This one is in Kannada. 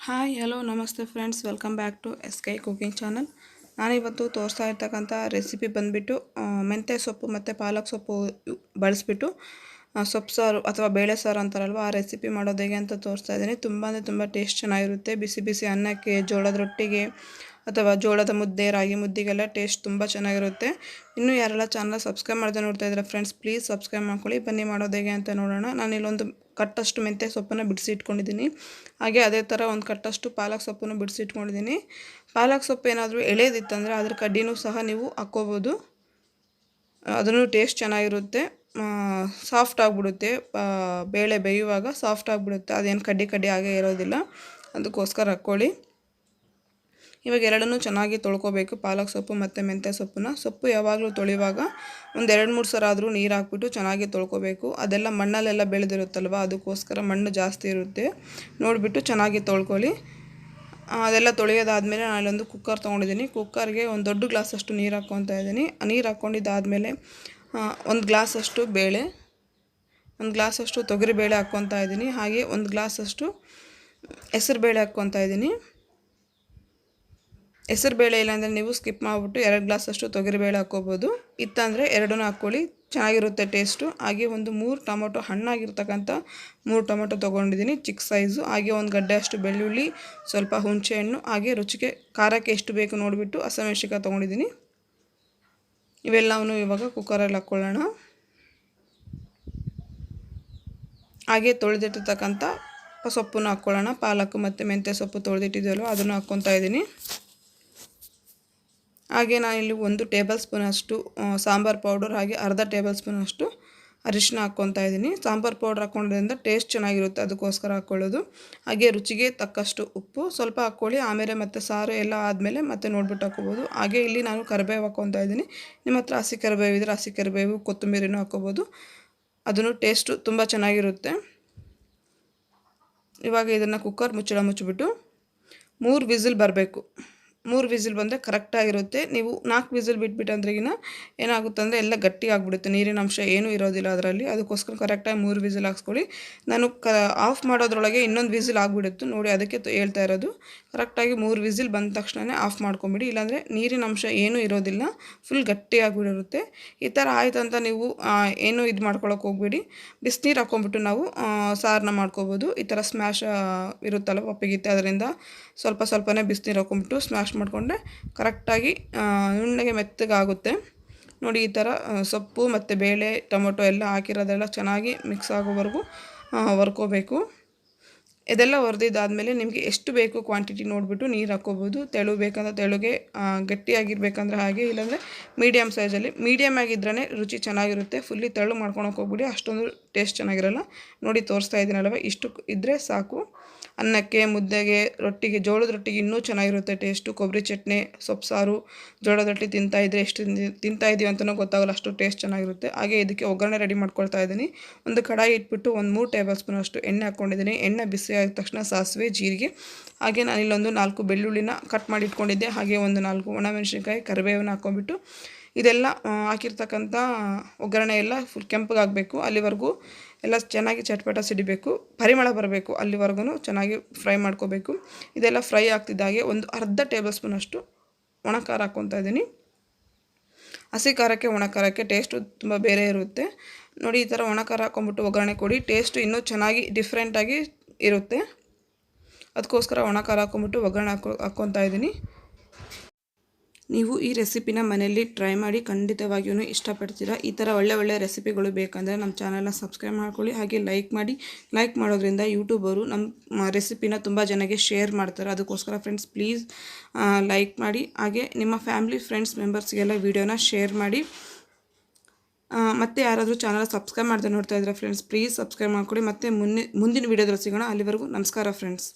ಹಾಯ್ ಹಲೋ ನಮಸ್ತೆ friends, welcome back to SK cooking channel. ನಾನಿವತ್ತು ತೋರಿಸ್ತಾ ಇರ್ತಕ್ಕಂಥ ರೆಸಿಪಿ ಬಂದುಬಿಟ್ಟು ಮೆಂತ್ಯ ಸೊಪ್ಪು ಮತ್ತು ಪಾಲಕ್ ಸೊಪ್ಪು ಬಳಸಿಬಿಟ್ಟು ಸೊಪ್ಪು ಸಾರು ಅಥವಾ ಬೇಳೆ ಸಾರು ಅಂತಾರಲ್ವ, ಆ ರೆಸಿಪಿ ಮಾಡೋದು ಹೇಗೆ ಅಂತ ತೋರಿಸ್ತಾ ಇದ್ದೀನಿ. ತುಂಬ ಅಂದರೆ ತುಂಬ ಟೇಸ್ಟ್ ಚೆನ್ನಾಗಿರುತ್ತೆ. ಬಿಸಿ ಬಿಸಿ ಅನ್ನಕ್ಕೆ, ಜೋಳದ ರೊಟ್ಟಿಗೆ ಅಥವಾ ಜೋಳದ ಮುದ್ದೆ, ರಾಗಿ ಮುದ್ದೆಗೆಲ್ಲ ಟೇಸ್ಟ್ ತುಂಬ ಚೆನ್ನಾಗಿರುತ್ತೆ. ಇನ್ನೂ ಯಾರೆಲ್ಲ ಚಾನಲ್ ಸಬ್ಸ್ಕ್ರೈಬ್ ಮಾಡದೆ ನೋಡ್ತಾ ಇದ್ದಾರೆ ಫ್ರೆಂಡ್ಸ್, ಪ್ಲೀಸ್ ಸಬ್ಸ್ಕ್ರೈಬ್ ಮಾಡ್ಕೊಳ್ಳಿ. ಬನ್ನಿ ಮಾಡೋದು ಹೇಗೆ ಅಂತ ನೋಡೋಣ. ನಾನು ಇಲ್ಲೊಂದು ಕಟ್ಟಷ್ಟು ಮೆಂತ್ಯ ಸೊಪ್ಪನ್ನು ಬಿಡಿಸಿ ಇಟ್ಕೊಂಡಿದ್ದೀನಿ. ಹಾಗೆ ಅದೇ ಥರ ಒಂದು ಕಟ್ಟಷ್ಟು ಪಾಲಕ್ ಸೊಪ್ಪನ್ನು ಬಿಡಿಸಿ ಇಟ್ಕೊಂಡಿದ್ದೀನಿ. ಪಾಲಕ್ ಸೊಪ್ಪು ಏನಾದರೂ ಎಳೆದಿತ್ತಂದರೆ ಅದ್ರ ಕಡ್ಡಿನೂ ಸಹ ನೀವು ಹಾಕ್ಕೋಬೋದು. ಅದನ್ನು ಟೇಸ್ಟ್ ಚೆನ್ನಾಗಿರುತ್ತೆ. ಸಾಫ್ಟ್ ಆಗಿಬಿಡುತ್ತೆ, ಬೇಳೆ ಬೇಯುವಾಗ ಸಾಫ್ಟ್ ಆಗಿಬಿಡುತ್ತೆ. ಅದೇನು ಕಡ್ಡಿ ಕಡ್ಡಿ ಆಗೇ ಇರೋದಿಲ್ಲ, ಅದಕ್ಕೋಸ್ಕರ ಹಾಕ್ಕೊಳ್ಳಿ. ಇವಾಗ ಎರಡನ್ನೂ ಚೆನ್ನಾಗಿ ತೊಳ್ಕೊಬೇಕು, ಪಾಲಕ್ ಸೊಪ್ಪು ಮತ್ತು ಮೆಂತ್ಯ ಸೊಪ್ಪನ್ನ. ಸೊಪ್ಪು ಯಾವಾಗಲೂ ತೊಳೆಯುವಾಗ ಒಂದು 2-3 ಸಲ ಆದರೂ ನೀರು ಹಾಕ್ಬಿಟ್ಟು ಚೆನ್ನಾಗಿ ತೊಳ್ಕೊಬೇಕು. ಅದೆಲ್ಲ ಮಣ್ಣಲ್ಲೆಲ್ಲ ಬೆಳೆದಿರುತ್ತಲ್ವ, ಅದಕ್ಕೋಸ್ಕರ ಮಣ್ಣು ಜಾಸ್ತಿ ಇರುತ್ತೆ. ನೋಡಿಬಿಟ್ಟು ಚೆನ್ನಾಗಿ ತೊಳ್ಕೊಳ್ಳಿ. ಅದೆಲ್ಲ ತೊಳೆಯೋದಾದಮೇಲೆ ನಾನೊಂದು ಕುಕ್ಕರ್ ತೊಗೊಂಡಿದ್ದೀನಿ. ಕುಕ್ಕರ್ಗೆ ಒಂದು ದೊಡ್ಡ ಗ್ಲಾಸಷ್ಟು ನೀರು ಹಾಕ್ಕೊತಾ ಇದ್ದೀನಿ. ನೀರು ಹಾಕ್ಕೊಂಡಿದ್ದಾದಮೇಲೆ 1 ಗ್ಲಾಸಷ್ಟು ಬೇಳೆ, 1 ಗ್ಲಾಸಷ್ಟು ತೊಗರಿಬೇಳೆ ಹಾಕ್ಕೊತಾ ಇದ್ದೀನಿ. ಹಾಗೆ 1 ಗ್ಲಾಸಷ್ಟು ಹೆಸರುಬೇಳೆ ಹಾಕ್ಕೊತಾ ಇದ್ದೀನಿ. ಹೆಸರುಬೇಳೆ ಇಲ್ಲಾಂದರೆ ನೀವು ಸ್ಕಿಪ್ ಮಾಡಿಬಿಟ್ಟು 2 ಗ್ಲಾಸಷ್ಟು ತೊಗರಿಬೇಳೆ ಹಾಕ್ಕೋಬೋದು. ಇತ್ತಂದರೆ 2 ಹಾಕ್ಕೊಳ್ಳಿ, ಚೆನ್ನಾಗಿರುತ್ತೆ ಟೇಸ್ಟು. ಹಾಗೆ ಒಂದು 3 ಟೊಮೊಟೊ, ಹಣ್ಣಾಗಿರ್ತಕ್ಕಂಥ 3 ಟೊಮೊಟೊ ತೊಗೊಂಡಿದ್ದೀನಿ, ಚಿಕ್ಕ ಸೈಜು. ಹಾಗೆ 1 ಗಡ್ಡೆ ಅಷ್ಟು ಬೆಳ್ಳುಳ್ಳಿ, ಸ್ವಲ್ಪ ಹುಣಸೆಹಣ್ಣು, ಹಾಗೆ ರುಚಿಗೆ ಖಾರಕ್ಕೆ ಎಷ್ಟು ಬೇಕು ನೋಡಿಬಿಟ್ಟು ಹಸಿಮೆಣಸಿನ್ಕಾಯಿ ತೊಗೊಂಡಿದ್ದೀನಿ. ಇವೆಲ್ಲವೂ ಇವಾಗ ಕುಕ್ಕರಲ್ಲಿ ಹಾಕ್ಕೊಳ್ಳೋಣ. ಹಾಗೆ ತೊಳೆದಿಟ್ಟಿರ್ತಕ್ಕಂಥ ಸೊಪ್ಪನ್ನು ಹಾಕ್ಕೊಳ್ಳೋಣ. ಪಾಲಕ್ ಮತ್ತು ಮೆಂತ್ಯ ಸೊಪ್ಪು ತೊಳೆದಿಟ್ಟಿದ್ದೆಯಲ್ಲ ಅದನ್ನು ಹಾಕ್ಕೊತಾ ಇದ್ದೀನಿ. ಹಾಗೆ ನಾನಿಲ್ಲಿ 1 ಟೇಬಲ್ ಸ್ಪೂನಷ್ಟು ಸಾಂಬಾರು ಪೌಡರ್, ಹಾಗೆ ಅರ್ಧ ಟೇಬಲ್ ಸ್ಪೂನಷ್ಟು ಅರಿಶಿನ ಹಾಕ್ಕೊತಾ ಇದ್ದೀನಿ. ಸಾಂಬಾರು ಪೌಡ್ರ್ ಹಾಕ್ಕೊಳ್ಳೋದ್ರಿಂದ ಟೇಸ್ಟ್ ಚೆನ್ನಾಗಿರುತ್ತೆ, ಅದಕ್ಕೋಸ್ಕರ ಹಾಕ್ಕೊಳ್ಳೋದು. ಹಾಗೆ ರುಚಿಗೆ ತಕ್ಕಷ್ಟು ಉಪ್ಪು ಸ್ವಲ್ಪ ಹಾಕ್ಕೊಳ್ಳಿ. ಆಮೇಲೆ ಮತ್ತು ಸಾರು ಎಲ್ಲ ಆದಮೇಲೆ ಮತ್ತೆ ನೋಡ್ಬಿಟ್ಟು ಹಾಕ್ಕೋಬೋದು. ಹಾಗೆ ಇಲ್ಲಿ ನಾನು ಕರಿಬೇವು ಹಾಕ್ಕೊತಾ ಇದ್ದೀನಿ. ನಿಮ್ಮ ಹತ್ರ ಹಸಿ ಕರಿಬೇವು ಇದ್ದರೆ ಹಸಿ ಕರಿಬೇವು, ಕೊತ್ತಂಬರಿನೂ ಹಾಕ್ಕೋಬೋದು. ಅದನ್ನು ಟೇಸ್ಟು ತುಂಬ ಚೆನ್ನಾಗಿರುತ್ತೆ. ಇವಾಗ ಇದನ್ನು ಕುಕ್ಕರ್ ಮುಚ್ಚಳ ಮುಚ್ಚಿಬಿಟ್ಟು 3 ವಿಸಿಲ್ ಬರಬೇಕು. 3 ವಿಸಿಲ್ ಬಂದರೆ ಕರೆಕ್ಟಾಗಿರುತ್ತೆ. ನೀವು 4 ವಿಸಿಲ್ ಬಿಟ್ಬಿಟ್ಟಂದ್ರೆಗಿನ ಏನಾಗುತ್ತೆ ಅಂದರೆ ಎಲ್ಲ ಗಟ್ಟಿ ಆಗಿಬಿಡುತ್ತೆ, ನೀರಿನ ಅಂಶ ಏನೂ ಇರೋದಿಲ್ಲ ಅದರಲ್ಲಿ. ಅದಕ್ಕೋಸ್ಕರ ಕರೆಕ್ಟಾಗಿ 3 ವಿಸಿಲ್ ಹಾಕ್ಸ್ಕೊಳ್ಳಿ. ನಾನು ಆಫ್ ಮಾಡೋದ್ರೊಳಗೆ ಇನ್ನೊಂದು ವಿಸಿಲ್ ಆಗಿಬಿಡುತ್ತೆ ನೋಡಿ, ಅದಕ್ಕೆ ಹೇಳ್ತಾ ಇರೋದು. ಕರೆಕ್ಟಾಗಿ 3 ವಿಸಿಲ್ ಬಂದ ತಕ್ಷಣವೇ ಆಫ್ ಮಾಡ್ಕೊಂಬಿಡಿ, ಇಲ್ಲಾಂದರೆ ನೀರಿನ ಅಂಶ ಏನೂ ಇರೋದಿಲ್ಲ, ಫುಲ್ ಗಟ್ಟಿಯಾಗಿಬಿಡಿರುತ್ತೆ. ಈ ಥರ ಆಯ್ತಂತ ನೀವು ಏನೂ ಇದು ಮಾಡ್ಕೊಳಕ್ಕೆ ಹೋಗ್ಬೇಡಿ. ಬಿಸಿನೀರು ಹಾಕ್ಕೊಂಬಿಟ್ಟು ನಾವು ಸಾರನ್ನ ಮಾಡ್ಕೋಬೋದು. ಈ ಥರ ಸ್ಮ್ಯಾಶ್ ಇರುತ್ತಲ್ಲ ಪಪ್ಪಿಗಿತ್ತೆ, ಅದರಿಂದ ಸ್ವಲ್ಪ ಸ್ವಲ್ಪನೇ ಬಿಸಿನೀರು ಹಾಕ್ಕೊಂಬಿಟ್ಟು ಸ್ಮ್ಯಾಶ್ ಮಾಡಿಕೊಂಡ್ರೆ ಕರೆಕ್ಟಾಗಿ ನುಣ್ಣಗೆ ಮೆತ್ತಗಾಗುತ್ತೆ ನೋಡಿ. ಈ ಥರ ಸೊಪ್ಪು ಮತ್ತು ಬೇಳೆ, ಟೊಮೊಟೊ ಎಲ್ಲ ಹಾಕಿರೋದೆಲ್ಲ ಚೆನ್ನಾಗಿ ಮಿಕ್ಸ್ ಆಗೋವರೆಗೂ ಹುರ್ಕೋಬೇಕು. ಇದೆಲ್ಲ ಹುರಿದಿದ್ದಾದಮೇಲೆ ನಿಮಗೆ ಎಷ್ಟು ಬೇಕು ಕ್ವಾಂಟಿಟಿ ನೋಡಿಬಿಟ್ಟು ನೀರು ಹಾಕ್ಕೋಬೋದು. ತೆಳು ಬೇಕಂದ್ರೆ ತೆಳುಗೆ, ಗಟ್ಟಿಯಾಗಿರ್ಬೇಕಂದ್ರೆ ಹಾಗೆ, ಇಲ್ಲಾಂದರೆ ಮೀಡಿಯಮ್ ಸೈಜಲ್ಲಿ. ಮೀಡಿಯಮ್ ಆಗಿದ್ರೇ ರುಚಿ ಚೆನ್ನಾಗಿರುತ್ತೆ. ಫುಲ್ಲಿ ತೆಳು ಮಾಡ್ಕೊಳಕ್ಕೆ ಹೋಗ್ಬಿಡಿ, ಅಷ್ಟೊಂದು ಟೇಸ್ಟ್ ಚೆನ್ನಾಗಿರಲ್ಲ ನೋಡಿ. ತೋರಿಸ್ತಾ ಇದ್ದೀನಲ್ವ, ಇಷ್ಟು ಇದ್ದರೆ ಸಾಕು. ಅನ್ನಕ್ಕೆ, ಮುದ್ದೆಗೆ, ರೊಟ್ಟಿಗೆ, ಜೋಳದ ರೊಟ್ಟಿಗೆ ಇನ್ನೂ ಚೆನ್ನಾಗಿರುತ್ತೆ ಟೇಸ್ಟು. ಕೊಬ್ಬರಿ ಚಟ್ನಿ, ಸೊಪ್ಪು ಸಾರು, ಜೋಳದ ರೊಟ್ಟಿ ತಿಂತಾಯಿದ್ರೆ ಎಷ್ಟು ತಿಂತಾಯಿದ್ದೀವಿ ಅಂತಲೂ ಗೊತ್ತಾಗಲ್ಲ, ಅಷ್ಟು ಟೇಸ್ಟ್ ಚೆನ್ನಾಗಿರುತ್ತೆ. ಹಾಗೆ ಇದಕ್ಕೆ ಒಗ್ಗರಣೆ ರೆಡಿ ಮಾಡ್ಕೊಳ್ತಾ ಇದ್ದೀನಿ. ಒಂದು ಕಡಾಯಿ ಇಟ್ಬಿಟ್ಟು 3 ಟೇಬಲ್ ಸ್ಪೂನಷ್ಟು ಎಣ್ಣೆ ಹಾಕ್ಕೊಂಡಿದ್ದೀನಿ. ಎಣ್ಣೆ ಬಿಸಿ ಆದ ತಕ್ಷಣ ಸಾಸಿವೆ, ಜೀರಿಗೆ, ಹಾಗೆ ನಾನಿಲ್ಲೊಂದು 4 ಬೆಳ್ಳುಳ್ಳಿನ ಕಟ್ ಮಾಡಿ ಇಟ್ಕೊಂಡಿದ್ದೆ. ಹಾಗೆ ಒಂದು 4 ಒಣಮೆಣಸಿನ್ಕಾಯಿ, ಕರಿಬೇವನ್ನ ಹಾಕ್ಕೊಂಬಿಟ್ಟು ಇದೆಲ್ಲ ಹಾಕಿರ್ತಕ್ಕಂಥ ಒಗ್ಗರಣೆ ಎಲ್ಲ ಫುಲ್ ಕೆಂಪಗಾಗಬೇಕು. ಅಲ್ಲಿವರೆಗೂ ಎಲ್ಲ ಚೆನ್ನಾಗಿ ಚಟ್ಪಟ ಸಿಡಿಬೇಕು, ಪರಿಮಳ ಬರಬೇಕು, ಅಲ್ಲಿವರೆಗೂ ಚೆನ್ನಾಗಿ ಫ್ರೈ ಮಾಡ್ಕೋಬೇಕು. ಇದೆಲ್ಲ ಫ್ರೈ ಆಗ್ತಿದ್ದಾಗೆ ಒಂದು ಅರ್ಧ ಟೇಬಲ್ ಸ್ಪೂನಷ್ಟು ಒಣ ಖಾರ ಹಾಕ್ಕೊತಾ ಇದ್ದೀನಿ. ಹಸಿ ಖಾರಕ್ಕೆ ಒಣ ಖಾರಕ್ಕೆ ಟೇಸ್ಟು ತುಂಬ ಬೇರೆ ಇರುತ್ತೆ ನೋಡಿ. ಈ ಥರ ಒಣ ಖಾರ ಹಾಕ್ಕೊಂಬಿಟ್ಟು ಒಗ್ಗರಣೆ ಕೊಡಿ, ಟೇಸ್ಟು ಇನ್ನೂ ಚೆನ್ನಾಗಿ ಡಿಫ್ರೆಂಟಾಗಿ ಇರುತ್ತೆ. ಅದಕ್ಕೋಸ್ಕರ ಒಣ ಖಾರ ಹಾಕ್ಕೊಂಬಿಟ್ಟು ಒಗ್ಗರಣೆ ಹಾಕ್ಕೊತಾ ಇದ್ದೀನಿ. ನೀವು ಈ ರೆಸಿಪಿನ ಮನೆಯಲ್ಲಿ ಟ್ರೈ ಮಾಡಿ, ಖಂಡಿತವಾಗಿಯೂ ಇಷ್ಟಪಡ್ತೀರಾ. ಈ ಥರ ಒಳ್ಳೆ ರೆಸಿಪಿಗಳು ಬೇಕಂದರೆ ನಮ್ಮ ಚಾನಲ್ನ ಸಬ್ಸ್ಕ್ರೈಬ್ ಮಾಡ್ಕೊಳ್ಳಿ. ಹಾಗೆ ಲೈಕ್ ಮಾಡಿ. ಲೈಕ್ ಮಾಡೋದ್ರಿಂದ ಯೂಟ್ಯೂಬರು ನಮ್ಮ ರೆಸಿಪಿನ ತುಂಬ ಜನಕ್ಕೆ ಶೇರ್ ಮಾಡ್ತಾರೆ. ಅದಕ್ಕೋಸ್ಕರ ಫ್ರೆಂಡ್ಸ್ ಪ್ಲೀಸ್ ಲೈಕ್ ಮಾಡಿ. ಹಾಗೆ ನಿಮ್ಮ ಫ್ಯಾಮಿಲಿ, ಫ್ರೆಂಡ್ಸ್, ಮೆಂಬರ್ಸ್ಗೆಲ್ಲ ವೀಡಿಯೋನ ಶೇರ್ ಮಾಡಿ. ಮತ್ತು ಯಾರಾದರೂ ಚಾನಲ್ ಸಬ್ಸ್ಕ್ರೈಬ್ ಮಾಡದೆ ನೋಡ್ತಾ ಇದ್ದಾರೆ ಫ್ರೆಂಡ್ಸ್, ಪ್ಲೀಸ್ ಸಬ್ಸ್ಕ್ರೈಬ್ ಮಾಡ್ಕೊಳ್ಳಿ. ಮತ್ತು ಮುಂದಿನ ವೀಡಿಯೋದಲ್ಲಿ ಸಿಗೋಣ. ಅಲ್ಲಿವರೆಗೂ ನಮಸ್ಕಾರ ಫ್ರೆಂಡ್ಸ್.